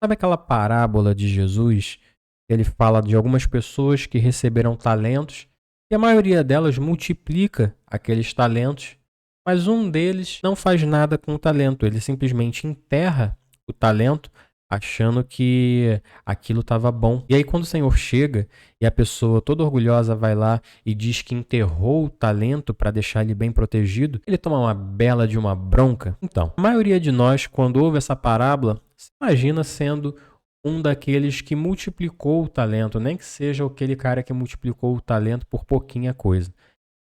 Sabe aquela parábola de Jesus? Ele fala de algumas pessoas que receberam talentos e a maioria delas multiplica aqueles talentos, mas um deles não faz nada com o talento, ele simplesmente enterra o talento achando que aquilo estava bom. E aí quando o Senhor chega e a pessoa toda orgulhosa vai lá e diz que enterrou o talento para deixar ele bem protegido, ele toma uma bela de uma bronca. Então, a maioria de nós, quando ouve essa parábola, se imagina sendo um daqueles que multiplicou o talento, nem que seja aquele cara que multiplicou o talento por pouquinha coisa.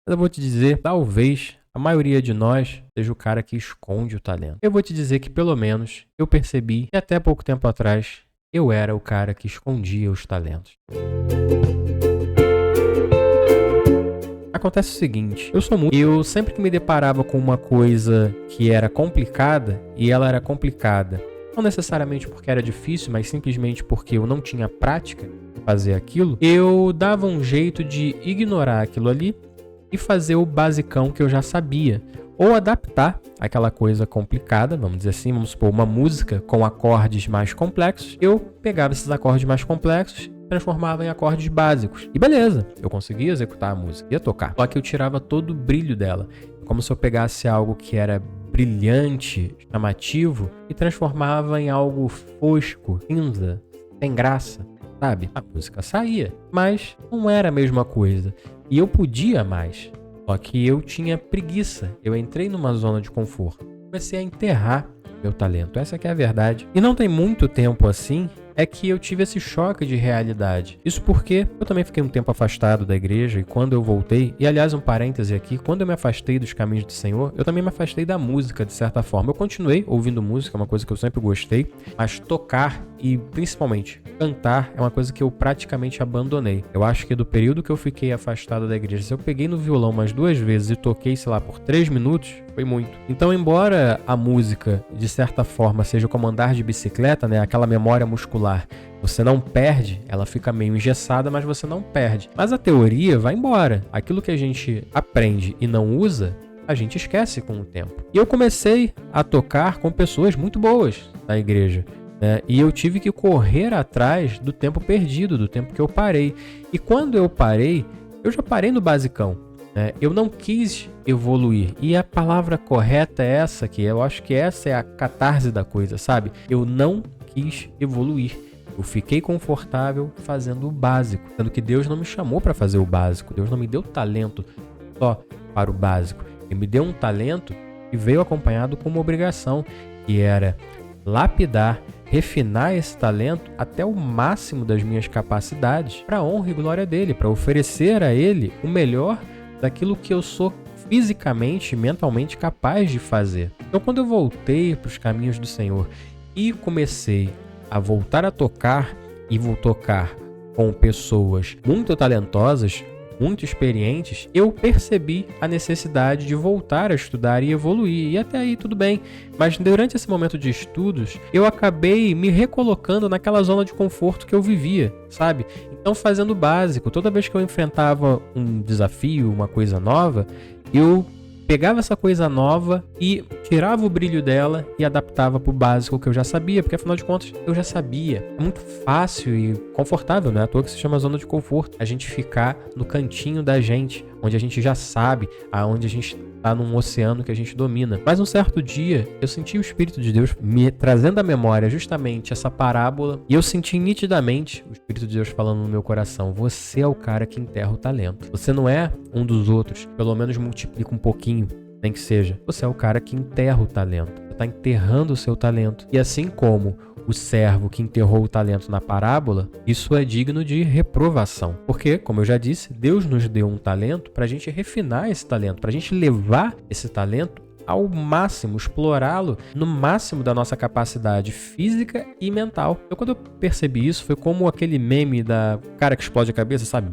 Mas eu vou te dizer, talvez a maioria de nós seja o cara que esconde o talento. Eu vou te dizer que pelo menos eu percebi que até pouco tempo atrás eu era o cara que escondia os talentos. Acontece o seguinte, eu sempre que me deparava com uma coisa que era complicada, e ela era complicada não necessariamente porque era difícil, mas simplesmente porque eu não tinha prática de fazer aquilo, eu dava um jeito de ignorar aquilo ali e fazer o basicão que eu já sabia. Ou adaptar aquela coisa complicada, vamos dizer assim, vamos supor, uma música com acordes mais complexos. Eu pegava esses acordes mais complexos, transformava em acordes básicos. E beleza, eu conseguia executar a música, ia tocar. Só que eu tirava todo o brilho dela. Como se eu pegasse algo que era brilhante, chamativo, e transformava em algo fosco, cinza, sem graça, sabe? A música saía, mas não era a mesma coisa. E eu podia mais, só que eu tinha preguiça. Eu entrei numa zona de conforto. Comecei a enterrar meu talento, essa que é a verdade. E não tem muito tempo assim, é que eu tive esse choque de realidade. Isso porque eu também fiquei um tempo afastado da igreja e quando eu voltei, e aliás um parêntese aqui, quando eu me afastei dos caminhos do Senhor, eu também me afastei da música de certa forma. Eu continuei ouvindo música, é uma coisa que eu sempre gostei, mas tocar e principalmente cantar é uma coisa que eu praticamente abandonei. Eu acho que do período que eu fiquei afastado da igreja, se eu peguei no violão umas 2 vezes e toquei, sei lá, por 3 minutos, foi muito. Então, embora a música, de certa forma, seja como andar de bicicleta, né, aquela memória muscular, você não perde, ela fica meio engessada, mas você não perde. Mas a teoria vai embora. Aquilo que a gente aprende e não usa, a gente esquece com o tempo. E eu comecei a tocar com pessoas muito boas na igreja. E eu tive que correr atrás do tempo perdido, do tempo que eu parei. E quando eu parei, eu já parei no basicão. Eu não quis evoluir. E a palavra correta é essa aqui. Eu acho que essa é a catarse da coisa, sabe? Eu não quis evoluir. Eu fiquei confortável fazendo o básico. Sendo que Deus não me chamou para fazer o básico. Deus não me deu talento só para o básico. Ele me deu um talento que veio acompanhado com uma obrigação, que era lapidar, refinar esse talento até o máximo das minhas capacidades para a honra e glória dele, para oferecer a ele o melhor daquilo que eu sou fisicamente e mentalmente capaz de fazer. Então, quando eu voltei para os caminhos do Senhor e comecei a voltar a tocar e vou tocar com pessoas muito talentosas, muito experientes, eu percebi a necessidade de voltar a estudar e evoluir, e até aí tudo bem, mas durante esse momento de estudos, eu acabei me recolocando naquela zona de conforto que eu vivia, sabe? Então, fazendo o básico, toda vez que eu enfrentava um desafio, uma coisa nova, eu pegava essa coisa nova e tirava o brilho dela e adaptava para o básico que eu já sabia, porque afinal de contas eu já sabia. É muito fácil e confortável, né? À toa que se chama zona de conforto. A gente ficar no cantinho da gente, onde a gente já sabe, aonde a gente está num oceano que a gente domina. Mas um certo dia eu senti o Espírito de Deus me trazendo à memória justamente essa parábola e eu senti nitidamente o Espírito de Deus falando no meu coração: você é o cara que enterra o talento. Você não é um dos outros, pelo menos multiplica um pouquinho, nem que seja. Você é o cara que enterra o talento. Você está enterrando o seu talento. E assim como o servo que enterrou o talento na parábola, isso é digno de reprovação. Porque, como eu já disse, Deus nos deu um talento para a gente refinar esse talento, para a gente levar esse talento ao máximo, explorá-lo no máximo da nossa capacidade física e mental. Então, quando eu percebi isso, foi como aquele meme da cara que explode a cabeça, sabe?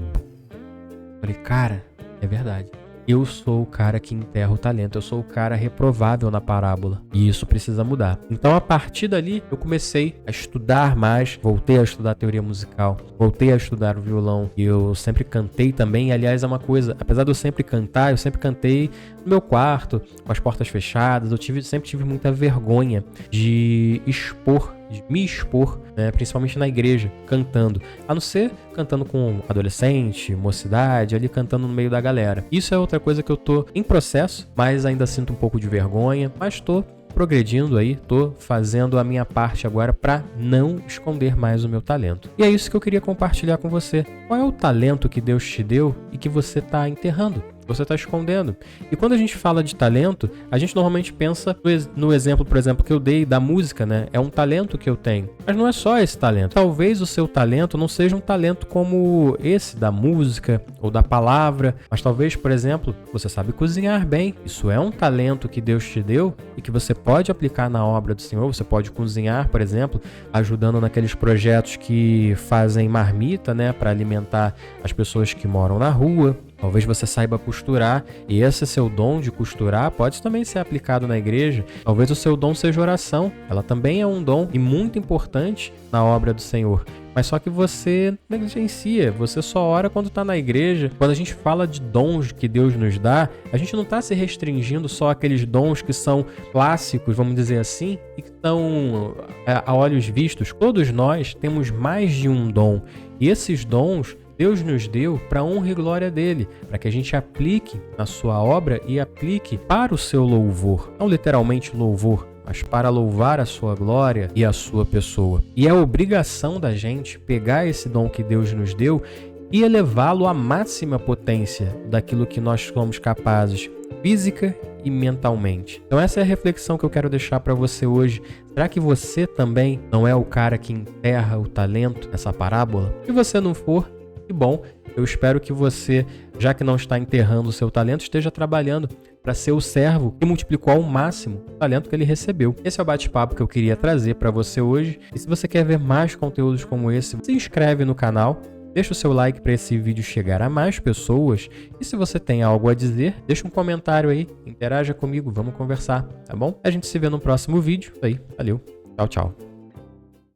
Falei, cara, é verdade. Eu sou o cara que enterra o talento, eu sou o cara reprovável na parábola. E isso precisa mudar. Então, a partir dali, eu comecei a estudar mais, voltei a estudar teoria musical, voltei a estudar o violão. E eu sempre cantei também. E, aliás, é uma coisa, apesar de eu sempre cantar, eu sempre cantei no meu quarto, com as portas fechadas. Eu sempre tive muita vergonha de expor de me expor, né, principalmente na igreja, cantando. A não ser cantando com adolescente, mocidade, ali cantando no meio da galera. Isso é outra coisa que eu tô em processo, mas ainda sinto um pouco de vergonha, mas tô progredindo aí, tô fazendo a minha parte agora para não esconder mais o meu talento. E é isso que eu queria compartilhar com você. Qual é o talento que Deus te deu e que você está enterrando? Você está escondendo. E quando a gente fala de talento, a gente normalmente pensa no exemplo, por exemplo, que eu dei da música, né? É um talento que eu tenho. Mas não é só esse talento. Talvez o seu talento não seja um talento como esse da música ou da palavra, mas talvez, por exemplo, você sabe cozinhar bem. Isso é um talento que Deus te deu e que você pode aplicar na obra do Senhor. Você pode cozinhar, por exemplo, ajudando naqueles projetos que fazem marmita, né, para alimentar as pessoas que moram na rua. Talvez você saiba costurar e esse seu dom de costurar pode também ser aplicado na igreja. Talvez o seu dom seja oração. Ela também é um dom e muito importante na obra do Senhor. Mas só que você negligencia, você só ora quando está na igreja. Quando a gente fala de dons que Deus nos dá, a gente não está se restringindo só àqueles dons que são clássicos, vamos dizer assim, e que estão a olhos vistos. Todos nós temos mais de um dom. E esses dons Deus nos deu para honra e glória dele, para que a gente aplique na sua obra e aplique para o seu louvor. Não literalmente louvor, mas para louvar a sua glória e a sua pessoa. E é obrigação da gente pegar esse dom que Deus nos deu e elevá-lo à máxima potência daquilo que nós somos capazes, física e mentalmente. Então essa é a reflexão que eu quero deixar para você hoje. Será que você também não é o cara que enterra o talento nessa parábola? Se você não for, que bom, eu espero que você, já que não está enterrando o seu talento, esteja trabalhando para ser o servo que multiplicou ao máximo o talento que ele recebeu. Esse é o bate-papo que eu queria trazer para você hoje. E se você quer ver mais conteúdos como esse, se inscreve no canal, deixa o seu like para esse vídeo chegar a mais pessoas. E se você tem algo a dizer, deixa um comentário aí, interaja comigo, vamos conversar, tá bom? A gente se vê no próximo vídeo. Valeu, tchau, tchau.